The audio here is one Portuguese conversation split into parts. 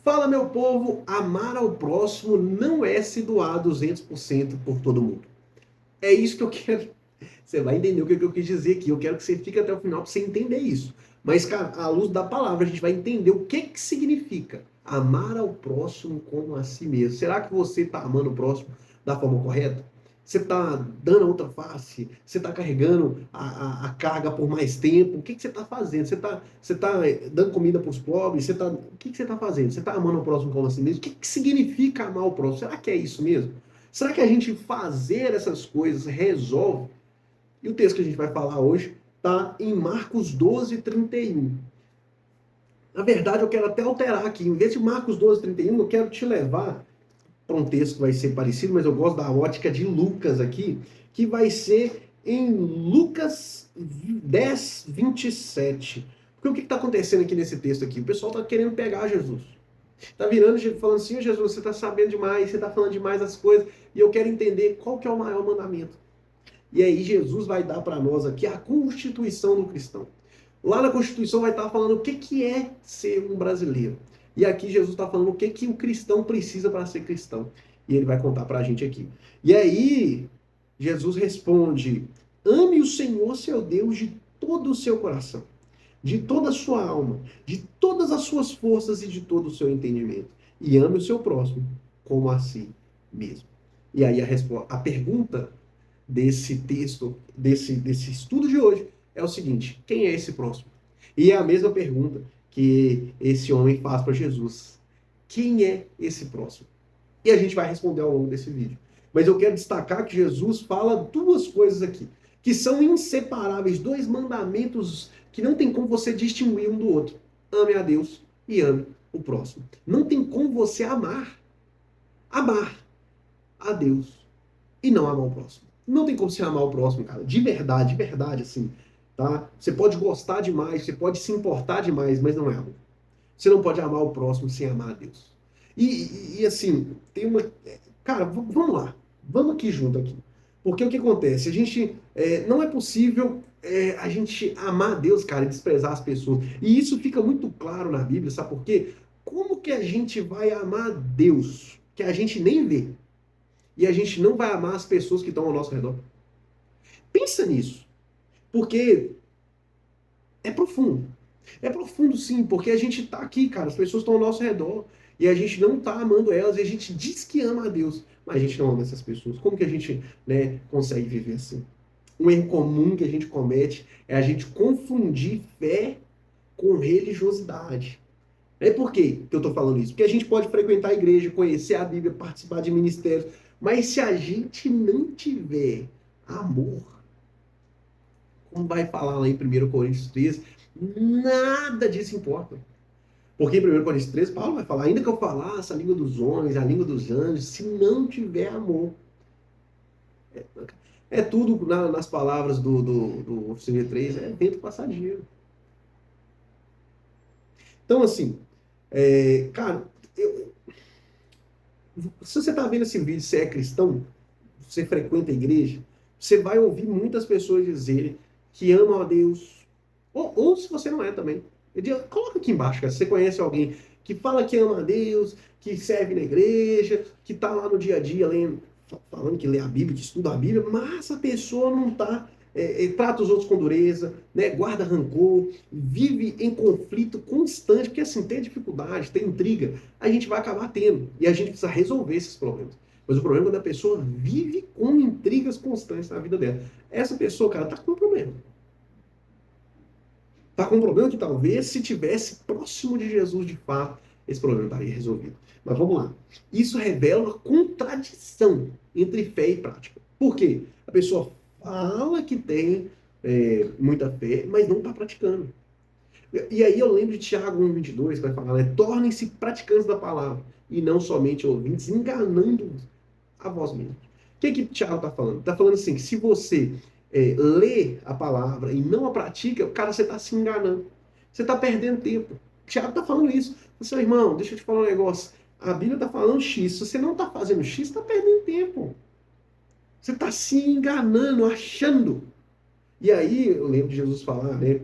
Fala, meu povo, amar ao próximo não é se doar 200% por todo mundo. É isso que eu quero. Você vai entender o que eu quis dizer aqui. Eu quero que você fique até o final para você entender isso. Mas, cara, à luz da palavra, a gente vai entender o que significa amar ao próximo como a si mesmo. Será que você está amando o próximo da forma correta? Você está dando a outra face? Você está carregando a carga por mais tempo? O que você está fazendo? Você tá dando comida para os pobres? O que você está fazendo? Você está amando o próximo como a si mesmo? O que significa amar o próximo? Será que é isso mesmo? Será que a gente fazer essas coisas resolve? E o texto que a gente vai falar hoje está em Marcos 12:31. Na verdade, eu quero até alterar aqui. Em vez de Marcos 12:31, eu quero te levar para um texto que vai ser parecido, mas eu gosto da ótica de Lucas aqui, que vai ser em Lucas 10:27. Porque o que está acontecendo aqui nesse texto aqui? O pessoal está querendo pegar Jesus. Está virando, falando assim, Jesus, você está sabendo demais, você está falando demais as coisas, e eu quero entender qual que é o maior mandamento. E aí Jesus vai dar para nós aqui a constituição do cristão. Lá na Constituição vai estar falando o que é ser um brasileiro. E aqui Jesus está falando o que o cristão precisa para ser cristão. E ele vai contar para a gente aqui. E aí Jesus responde: ame o Senhor seu Deus de todo o seu coração, de toda a sua alma, de todas as suas forças e de todo o seu entendimento. E ame o seu próximo como a si mesmo. E aí a pergunta desse texto, desse estudo de hoje, é o seguinte: quem é esse próximo? E é a mesma pergunta que esse homem faz para Jesus: quem é esse próximo? E a gente vai responder ao longo desse vídeo. Mas eu quero destacar que Jesus fala duas coisas aqui, que são inseparáveis, dois mandamentos que não tem como você distinguir um do outro. Ame a Deus e ame o próximo. Não tem como você amar a Deus e não amar o próximo. Não tem como você amar o próximo, cara. De verdade, assim. Tá? Você pode gostar demais, você pode se importar demais, mas não é amor. Você não pode amar o próximo sem amar a Deus. E assim, tem uma. Cara, vamos lá. Vamos aqui junto aqui. Porque o que acontece? A gente. Não é possível a gente amar a Deus, cara, e desprezar as pessoas. E isso fica muito claro na Bíblia, sabe por quê? Como que a gente vai amar Deus que a gente nem vê? E a gente não vai amar as pessoas que estão ao nosso redor? Pensa nisso. Porque é profundo. É profundo, sim, porque a gente está aqui, cara, as pessoas estão ao nosso redor e a gente não está amando elas e a gente diz que ama a Deus, mas a gente não ama essas pessoas. Como que a gente, né, consegue viver assim? Um erro comum que a gente comete é a gente confundir fé com religiosidade. É por quê que eu estou falando isso? Porque a gente pode frequentar a igreja, conhecer a Bíblia, participar de ministérios, mas se a gente não tiver amor, como vai falar lá em 1 Coríntios 13, nada disso importa. Porque em 1 Coríntios 13, Paulo vai falar: ainda que eu falasse a língua dos homens, a língua dos anjos, se não tiver amor. É tudo nas palavras do Oficina 3, é vento passageiro. Então, assim, cara, se você está vendo esse vídeo, você é cristão, você frequenta a igreja, você vai ouvir muitas pessoas dizerem que amam a Deus. Ou se você não é também. Coloca aqui embaixo, cara, se você conhece alguém que fala que ama a Deus, que serve na igreja, que está lá no dia a dia lendo, falando que lê a Bíblia, que estuda a Bíblia, mas a pessoa não está, trata os outros com dureza, né, guarda rancor, vive em conflito constante, porque assim, tem dificuldade, tem intriga, a gente vai acabar tendo, e a gente precisa resolver esses problemas. Mas o problema é quando a pessoa vive com intrigas constantes na vida dela. Essa pessoa, cara, tá com um problema. Tá com um problema que talvez, se tivesse próximo de Jesus de fato, esse problema estaria resolvido. Mas vamos lá. Isso revela uma contradição entre fé e prática. Por quê? A pessoa fala que tem muita fé, mas não está praticando. E aí eu lembro de Tiago 1:22, que vai falar, né? Tornem-se praticantes da palavra, e não somente ouvintes, enganando a vós mesmos. O que Tiago está falando? Está falando assim, que se você lê a palavra e não a pratica, cara, você está se enganando. Você está perdendo tempo. Tiago está falando isso. Seu irmão, deixa eu te falar um negócio. A Bíblia está falando X. Se você não está fazendo X, você está perdendo tempo. Você está se enganando, achando. E aí, eu lembro de Jesus falar, né,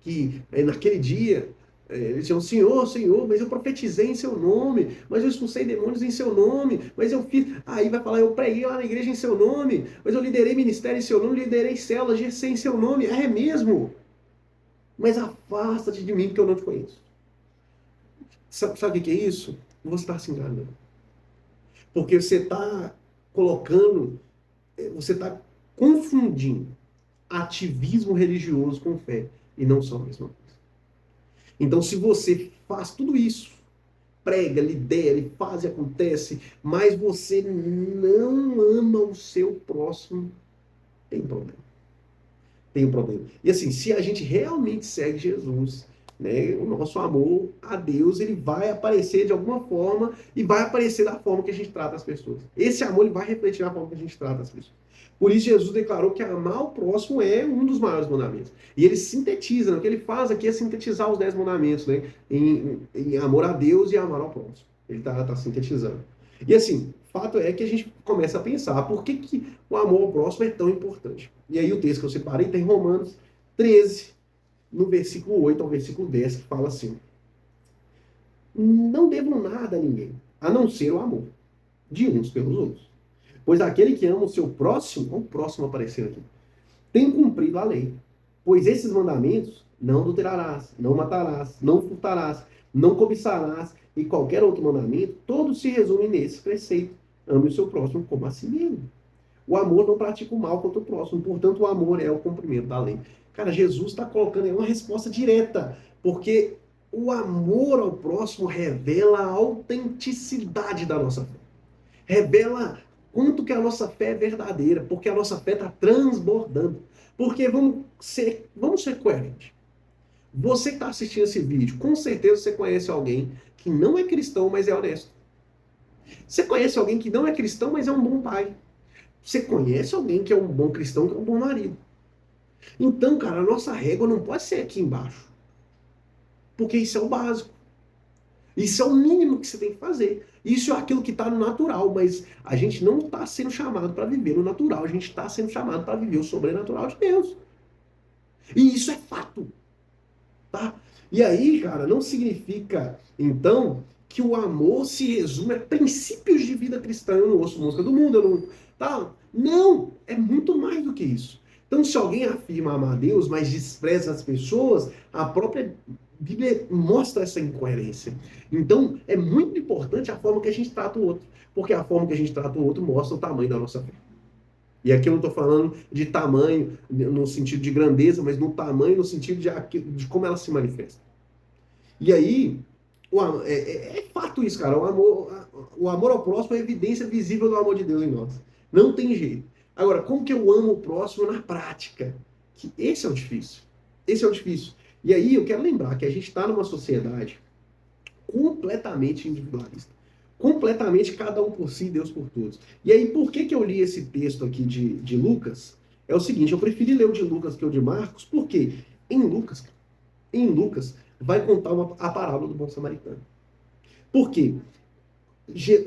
que naquele dia Eles diziam, Senhor, Senhor, mas eu profetizei em seu nome, mas eu expulsei demônios em seu nome, mas eu fiz. Aí vai falar, eu preguei lá na igreja em seu nome, mas eu liderei ministério em seu nome, liderei células, GC em seu nome. É mesmo. Mas afasta-te de mim, que eu não te conheço. Sabe o que é isso? Você está se enganando. Porque você está colocando, você está confundindo ativismo religioso com fé. E não são a mesma coisa. Então, se você faz tudo isso, prega, lidera e faz e acontece, mas você não ama o seu próximo, tem problema. Tem um problema. E assim, se a gente realmente segue Jesus, né, o nosso amor a Deus, ele vai aparecer de alguma forma e vai aparecer da forma que a gente trata as pessoas. Esse amor ele vai refletir na forma que a gente trata as pessoas. Por isso Jesus declarou que amar o próximo é um dos maiores mandamentos. E ele sintetiza, né? O que ele faz aqui é sintetizar os 10 mandamentos, né? Em amor a Deus e amar ao próximo. Ele está sintetizando. E assim, fato é que a gente começa a pensar por que o amor ao próximo é tão importante. E aí o texto que eu separei tem Romanos 13, no versículo 8 ao versículo 10, que fala assim: não devam nada a ninguém, a não ser o amor de uns pelos outros. Pois aquele que ama o seu próximo, o próximo aparecendo aqui, tem cumprido a lei. Pois esses mandamentos, não adulterarás, não matarás, não furtarás, não cobiçarás, e qualquer outro mandamento, todos se resumem nesse preceito: ame o seu próximo como a si mesmo. O amor não pratica o mal contra o próximo, portanto o amor é o cumprimento da lei. Cara, Jesus está colocando aí uma resposta direta, porque o amor ao próximo revela a autenticidade da nossa fé. Revela quanto que a nossa fé é verdadeira, porque a nossa fé está transbordando. Porque vamos ser coerentes. Você que está assistindo esse vídeo, com certeza você conhece alguém que não é cristão, mas é honesto. Você conhece alguém que não é cristão, mas é um bom pai. Você conhece alguém que é um bom cristão, que é um bom marido. Então, cara, a nossa régua não pode ser aqui embaixo. Porque isso é o básico. Isso é o mínimo que você tem que fazer. Isso é aquilo que está no natural, mas a gente não está sendo chamado para viver no natural, a gente está sendo chamado para viver o sobrenatural de Deus. E isso é fato. Tá? E aí, cara, não significa, então, que o amor se resume a princípios de vida cristã. Eu não ouço música do mundo, eu não. Tá? Não, é muito mais do que isso. Então, se alguém afirma amar a Deus, mas despreza as pessoas, a própria Bíblia mostra essa incoerência. Então, é muito importante a forma que a gente trata o outro. Porque a forma que a gente trata o outro mostra o tamanho da nossa fé. E aqui eu não estou falando de tamanho no sentido de grandeza, mas no tamanho no sentido de como ela se manifesta. E aí, é fato isso, cara. O amor ao próximo é evidência visível do amor de Deus em nós. Não tem jeito. Agora, como que eu amo o próximo na prática? Que esse é o difícil. Esse é o difícil. E aí eu quero lembrar que a gente está numa sociedade completamente individualista. Completamente cada um por si, Deus por todos. E aí, por que eu li esse texto aqui de Lucas? É o seguinte, eu preferi ler o de Lucas que o de Marcos, porque em Lucas vai contar a parábola do bom samaritano. Por quê?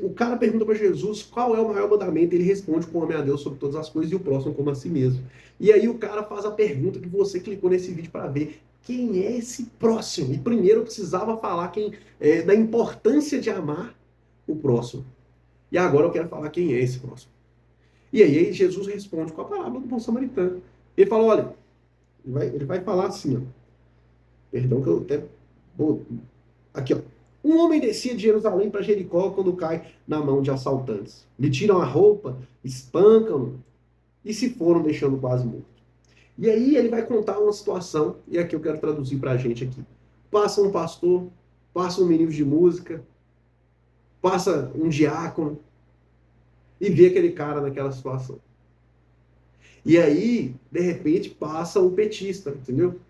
O cara pergunta para Jesus qual é o maior mandamento, ele responde com ame a Deus sobre todas as coisas e o próximo como a si mesmo. E aí o cara faz a pergunta que você clicou nesse vídeo para ver: quem é esse próximo? E primeiro eu precisava falar da importância de amar o próximo. E agora eu quero falar quem é esse próximo. E aí Jesus responde com a parábola do bom samaritano. Ele fala, olha, ele vai falar assim, ó. Perdão que eu até... Aqui, ó. Um homem descia de Jerusalém para Jericó quando cai na mão de assaltantes. Lhe tiram a roupa, espancam-no e se foram deixando quase morto. E aí ele vai contar uma situação, e aqui eu quero traduzir para a gente aqui. Passa um pastor, passa um menino de música, passa um diácono e vê aquele cara naquela situação. E aí, de repente, passa o petista, entendeu?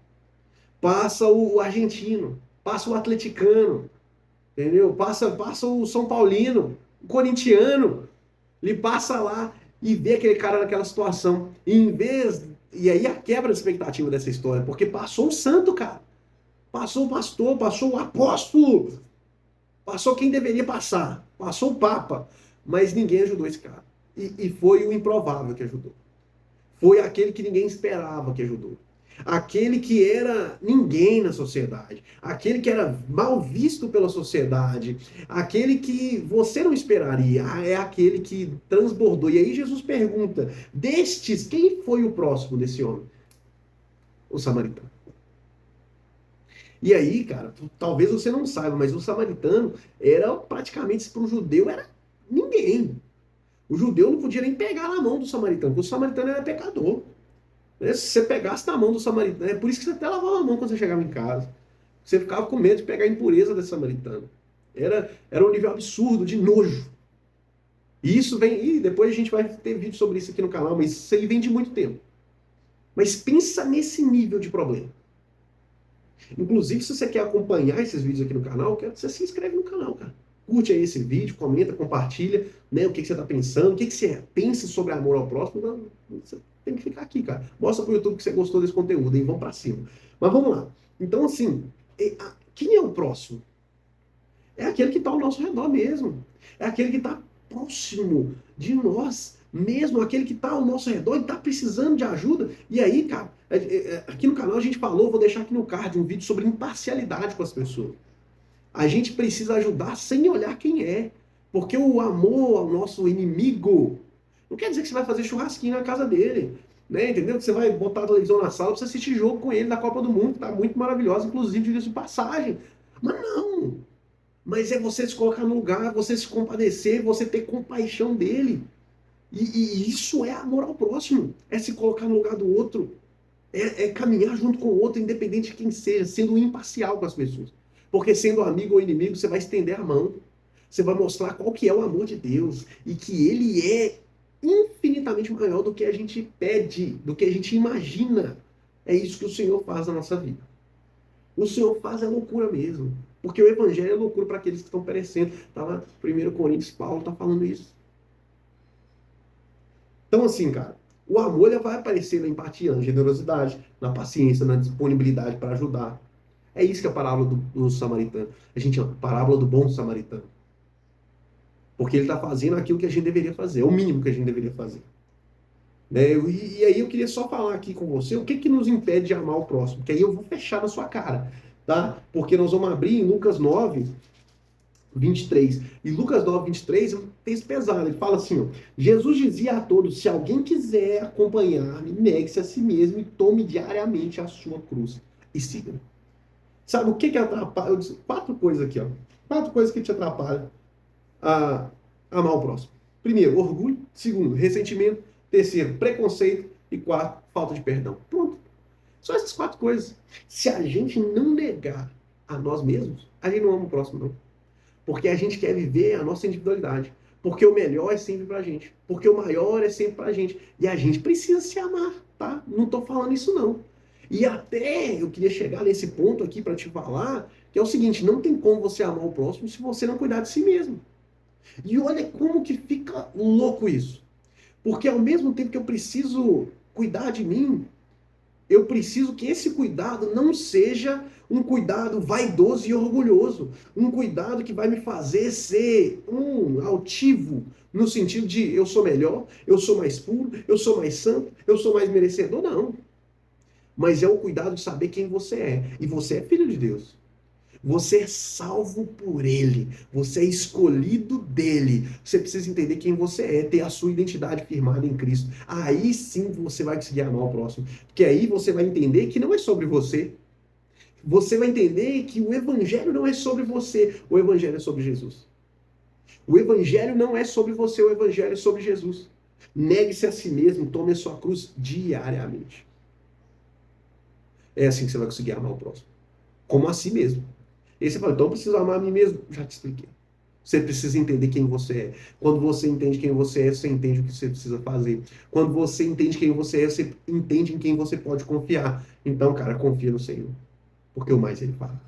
Passa o argentino, passa o atleticano, entendeu? Passa o São Paulino, o corintiano, ele passa lá e vê aquele cara naquela situação. E aí a quebra de expectativa dessa história, porque passou o santo, cara. Passou o pastor, passou o apóstolo, passou quem deveria passar, passou o papa, mas ninguém ajudou esse cara. E foi o improvável que ajudou. Foi aquele que ninguém esperava que ajudou. aquele que era ninguém na sociedade, aquele que era mal visto pela sociedade, aquele que você não esperaria, é aquele que transbordou. E aí Jesus pergunta: destes, quem foi o próximo desse homem? O samaritano. E aí, cara, talvez você não saiba, mas o samaritano era praticamente, para o judeu, era ninguém. O judeu não podia nem pegar na mão do samaritano, porque o samaritano era pecador. Né? Se você pegasse na mão do samaritano, é por isso que você até lavava a mão quando você chegava em casa. Você ficava com medo de pegar a impureza desse samaritano. Era um nível absurdo de nojo. E isso vem. E depois a gente vai ter vídeo sobre isso aqui no canal, mas isso aí vem de muito tempo. Mas pensa nesse nível de problema. Inclusive, se você quer acompanhar esses vídeos aqui no canal, eu quero que você se inscreve no canal, cara. Curte aí esse vídeo, comenta, compartilha, né, o que você está pensando, o que você pensa sobre amor ao próximo. Não, você tem que ficar aqui, cara. Mostra pro YouTube que você gostou desse conteúdo, hein? Vamos para cima. Mas vamos lá. Então, assim, quem é o próximo? É aquele que está ao nosso redor mesmo. É aquele que está próximo de nós mesmo, aquele que está ao nosso redor e está precisando de ajuda. E aí, cara, aqui no canal a gente falou, vou deixar aqui no card um vídeo sobre imparcialidade com as pessoas. A gente precisa ajudar sem olhar quem é. Porque o amor ao nosso inimigo não quer dizer que você vai fazer churrasquinho na casa dele. Né, entendeu? Que você vai botar a televisão na sala para você assistir jogo com ele da Copa do Mundo, que tá muito maravilhosa, inclusive diga-se de passagem. Mas não! Mas é você se colocar no lugar, você se compadecer, você ter compaixão dele. E isso é amor ao próximo. É se colocar no lugar do outro. É caminhar junto com o outro, independente de quem seja, sendo imparcial com as pessoas. Porque sendo amigo ou inimigo, você vai estender a mão. Você vai mostrar qual que é o amor de Deus. E que ele é infinitamente maior do que a gente pede, do que a gente imagina. É isso que o Senhor faz na nossa vida. O Senhor faz a loucura mesmo. Porque o evangelho é loucura para aqueles que estão perecendo. Está lá, 1 Coríntios, Paulo está falando isso. Então, assim, cara, o amor ele vai aparecer na empatia, na generosidade, na paciência, na disponibilidade para ajudar. É isso que é a parábola do samaritano. A gente chama parábola do bom samaritano. Porque ele está fazendo aquilo que a gente deveria fazer, é o mínimo que a gente deveria fazer. Né? E aí eu queria só falar aqui com você o que, que nos impede de amar o próximo, que aí eu vou fechar na sua cara, tá? Porque nós vamos abrir em Lucas 9, 23. E Lucas 9, 23 é um texto pesado. Ele fala assim, ó, Jesus dizia a todos, se alguém quiser acompanhar-me, negue-se a si mesmo e tome diariamente a sua cruz e siga-me. Sabe o que que atrapalha? Eu disse, 4 coisas aqui, ó. 4 coisas que te atrapalham a amar o próximo. Primeiro, orgulho. Segundo, ressentimento. Terceiro, preconceito. E 4, falta de perdão. Pronto. Só essas 4 coisas. Se a gente não negar a nós mesmos, a gente não ama o próximo, não. Porque a gente quer viver a nossa individualidade. Porque o melhor é sempre pra gente. Porque o maior é sempre pra gente. E a gente precisa se amar, tá? Não tô falando isso, não. E até eu queria chegar nesse ponto aqui para te falar, que é o seguinte, não tem como você amar o próximo se você não cuidar de si mesmo. E olha como que fica louco isso. Porque ao mesmo tempo que eu preciso cuidar de mim, eu preciso que esse cuidado não seja um cuidado vaidoso e orgulhoso. Um cuidado que vai me fazer ser altivo, no sentido de eu sou melhor, eu sou mais puro, eu sou mais santo, eu sou mais merecedor. Não. Mas é o cuidado de saber quem você é. E você é filho de Deus. Você é salvo por Ele. Você é escolhido dele. Você precisa entender quem você é, ter a sua identidade firmada em Cristo. Aí sim você vai conseguir amar o próximo. Porque aí você vai entender que não é sobre você. Você vai entender que o Evangelho não é sobre você. O Evangelho é sobre Jesus. O Evangelho não é sobre você. O Evangelho é sobre Jesus. Negue-se a si mesmo. Tome a sua cruz diariamente. É assim que você vai conseguir amar o próximo. Como a si mesmo. E aí você fala, então eu preciso amar a mim mesmo. Já te expliquei. Você precisa entender quem você é. Quando você entende quem você é, você entende o que você precisa fazer. Quando você entende quem você é, você entende em quem você pode confiar. Então, cara, confia no Senhor. Porque o mais Ele fala.